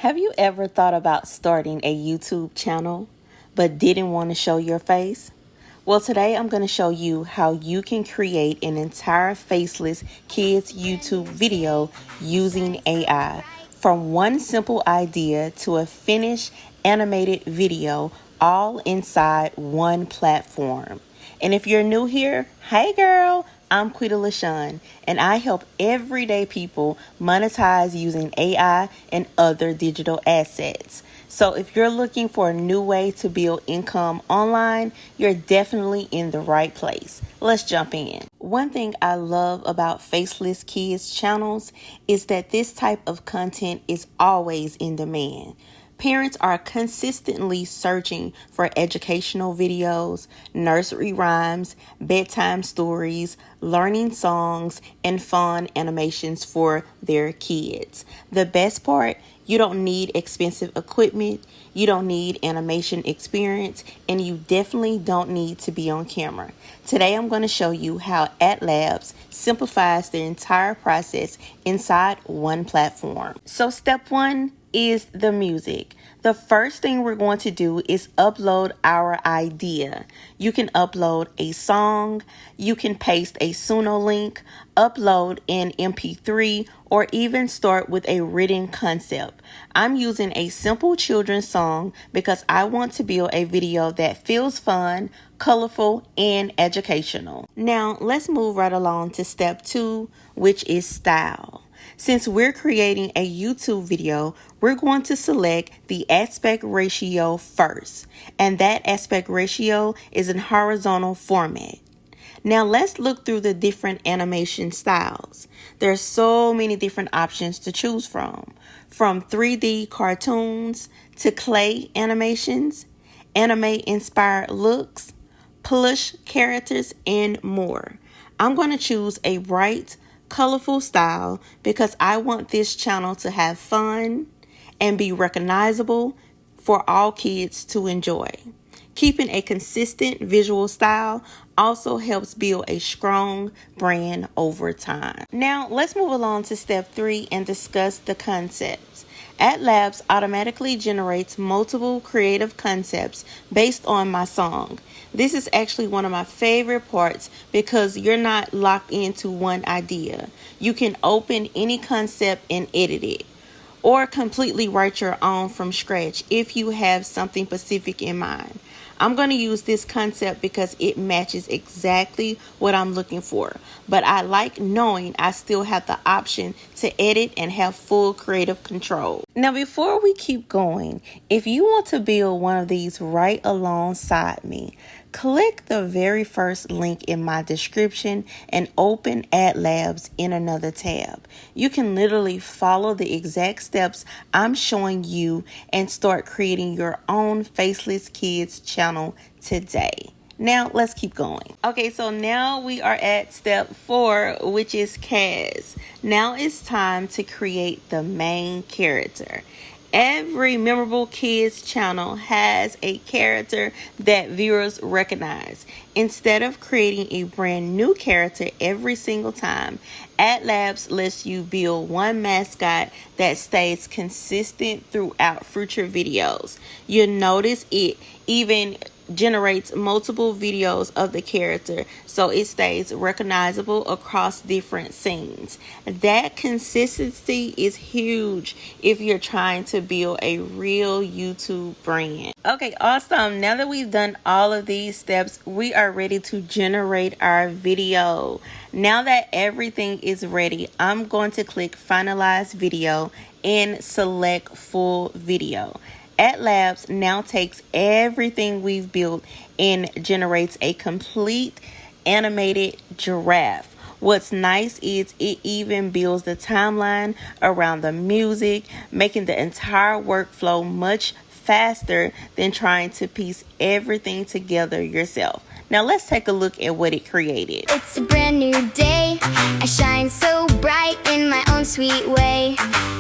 Have you ever thought about starting a YouTube channel but didn't want to show your face? Well, today I'm going to show you how you can create an entire faceless kids YouTube video using AI. From one simple idea to a finished animated video, all inside one platform. And if you're new here, hey girl, I'm QuitaU, and I help everyday people monetize using AI and other digital assets. So if you're looking for a new way to build income online, you're definitely in the right place. Let's jump in. One thing I love about Faceless Kids channels is that this type of content is always in demand. Parents are consistently searching for educational videos, nursery rhymes, bedtime stories, learning songs, and fun animations for their kids. The best part, you don't need expensive equipment, you don't need animation experience, and you definitely don't need to be on camera. Today I'm going to show you how Atlabs simplifies the entire process inside one platform. So step one is the music. The first thing we're going to do is upload our idea. You can upload a song, you can paste a Suno link, upload an MP3, or even start with a written concept. I'm using a simple children's song because I want to build a video that feels fun, colorful, and educational. Now let's move right along to step two, which is style. Since we're creating a YouTube video, we're going to select the aspect ratio first, and that aspect ratio is in horizontal format. Now let's look through the different animation styles. There's so many different options to choose from 3D cartoons to clay animations, anime-inspired looks, plush characters, and more. I'm going to choose a bright, colorful style because I want this channel to have fun and be recognizable for all kids to enjoy. Keeping a consistent visual style also helps build a strong brand over time. Now let's move along to step three and discuss the concepts. Atlabs automatically generates multiple creative concepts based on my song. This is actually one of my favorite parts because you're not locked into one idea. You can open any concept and edit it, or completely write your own from scratch if you have something specific in mind. I'm going to use this concept because it matches exactly what I'm looking for, but I like knowing I still have the option to edit and have full creative control. Now, before we keep going, if you want to build one of these right alongside me, click the very first link in my description and open Atlabs in another tab. You can literally follow the exact steps I'm showing you and start creating your own Faceless Kids channel today. Now let's keep going. Okay, so now we are at step 4, which is cast. Now it's time to create the main character. Every memorable kids channel has a character that viewers recognize. Instead of creating a brand new character every single time, Atlabs lets you build one mascot that stays consistent throughout future videos. You'll notice it even generates multiple videos of the character so it stays recognizable across different scenes. That consistency is huge if you're trying to build a real YouTube brand. Okay, awesome. Now that we've done all of these steps, we are ready to generate our video. Now that everything is ready, I'm going to click finalize video and select full video. Atlabs now takes everything we've built and generates a complete animated giraffe. What's nice is it even builds the timeline around the music, making the entire workflow much faster than trying to piece everything together yourself. Now let's take a look at what it created. It's a brand new day. I shine so bright in my own sweet way.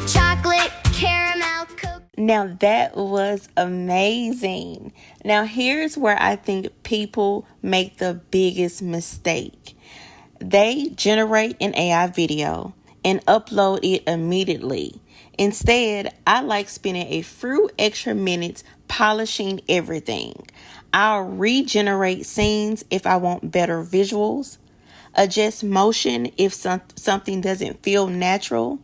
Chocolate, caramel, cocoa. Now that was amazing. Now here's where I think people make the biggest mistake. They generate an AI video and upload it immediately. Instead, I like spending a few extra minutes polishing everything. I'll regenerate scenes if I want better visuals, adjust motion if something doesn't feel natural,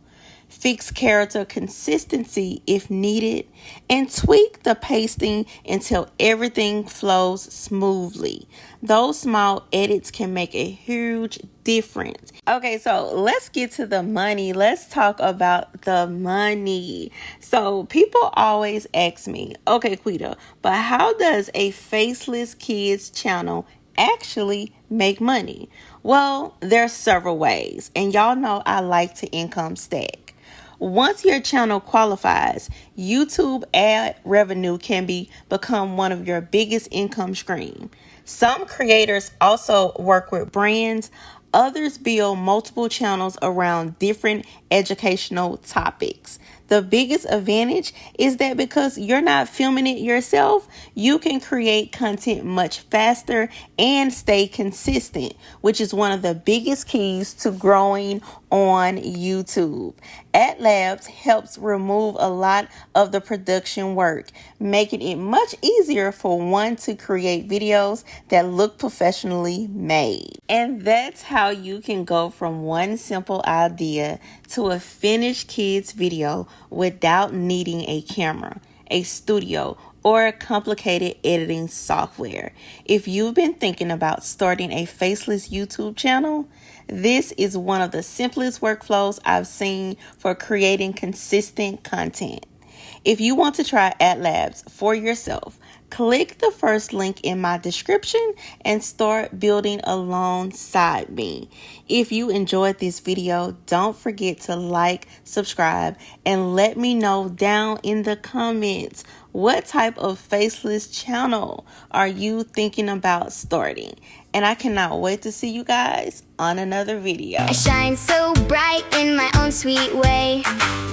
fix character consistency if needed, and tweak the pasting until everything flows smoothly. Those small edits can make a huge difference. Okay, so let's get to the money. Let's talk about the money. So people always ask me, okay, Quita, but how does a Faceless Kids channel actually make money? Well, there's several ways, and y'all know I like to income stack. Once your channel qualifies, YouTube ad revenue can become one of your biggest income stream. Some creators also work with brands. Others build multiple channels around different educational topics. The biggest advantage is that because you're not filming it yourself, you can create content much faster and stay consistent, which is one of the biggest keys to growing on YouTube. Atlabs helps remove a lot of the production work, making it much easier for one to create videos that look professionally made. And that's how you can go from one simple idea to a finished kids video without needing a camera, a studio, or a complicated editing software. If you've been thinking about starting a Faceless YouTube channel, this is one of the simplest workflows I've seen for creating consistent content. If you want to try Atlabs for yourself, click the first link in my description and start building alongside me. If you enjoyed this video, don't forget to like, subscribe, and let me know down in the comments what type of Faceless channel are you thinking about starting. And I cannot wait to see you guys on another video. I shine so bright in my own sweet way.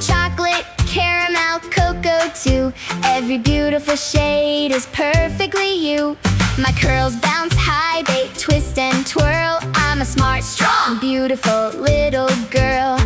Chocolate, caramel, cocoa too. Every beautiful shade is perfectly you. My curls bounce high, they twist and twirl. I'm a smart, strong, beautiful little girl.